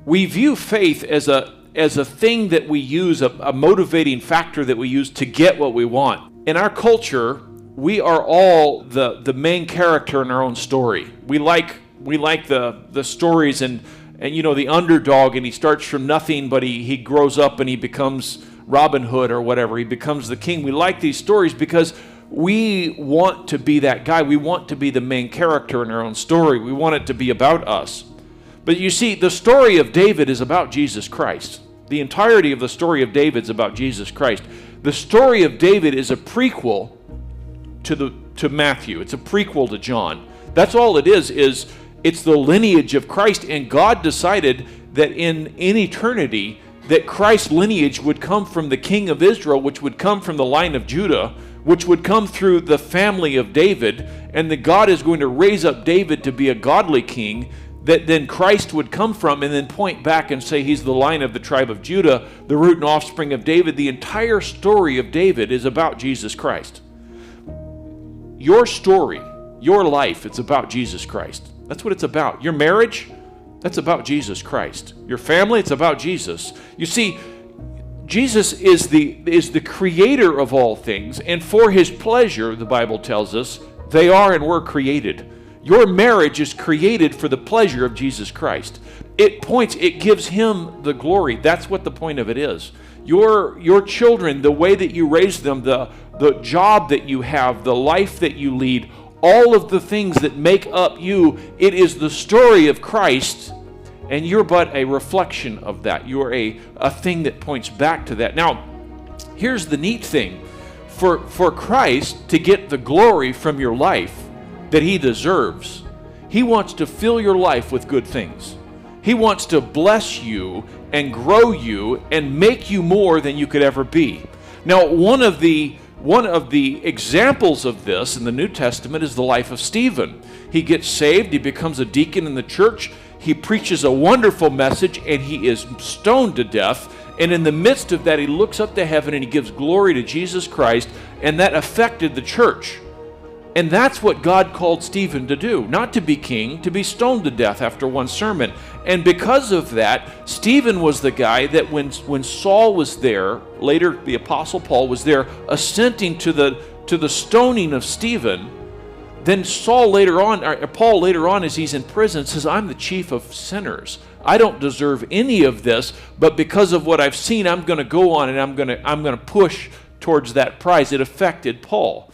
we view faith as a thing that we use, a motivating factor that we use to get what we want. In our culture, we are all the main character in our own story. We like the stories and the underdog, and he starts from nothing, but he grows up and he becomes Robin Hood or whatever. He becomes the king. We like these stories because we want to be that guy. We want to be the main character in our own story. We want it to be about us. But you see, the story of David is about Jesus Christ. The entirety of the story of David is about Jesus Christ. The story of David is a prequel to Matthew. It's a prequel to John. That's all it is it's the lineage of Christ, and God decided that in eternity that Christ's lineage would come from the king of Israel, which would come from the line of Judah, which would come through the family of David, and that God is going to raise up David to be a godly king that then Christ would come from, and then point back and say he's the line of the tribe of Judah, the root and offspring of David. The entire story of David is about Jesus Christ. Your story, your life, it's about Jesus Christ. That's what it's about. Your marriage, that's about Jesus Christ. Your family, it's about Jesus. You see, Jesus is the creator of all things, and for his pleasure, the Bible tells us, they are and were created. Your marriage is created for the pleasure of Jesus Christ. It gives him the glory. That's what the point of it is. Your children, the way that you raise them, the job that you have, the life that you lead, all of the things that make up you, it is the story of Christ, and you're but a reflection of that. You're a thing that points back to that. Now, here's the neat thing. For Christ to get the glory from your life that he deserves, he wants to fill your life with good things. He wants to bless you and grow you and make you more than you could ever be. Now, one of the examples of this in the New Testament is the life of Stephen. He gets saved, he becomes a deacon in the church, he preaches a wonderful message, and he is stoned to death. And in the midst of that, he looks up to heaven and he gives glory to Jesus Christ, and that affected the church. And that's what God called Stephen to do, not to be king, to be stoned to death after one sermon. And because of that, Stephen was the guy that when Saul was there, later the Apostle Paul was there, assenting to the stoning of Stephen, then Paul later on, as he's in prison, says, I'm the chief of sinners. I don't deserve any of this, but because of what I've seen, I'm going to go on and I'm going to push towards that prize. It affected Paul.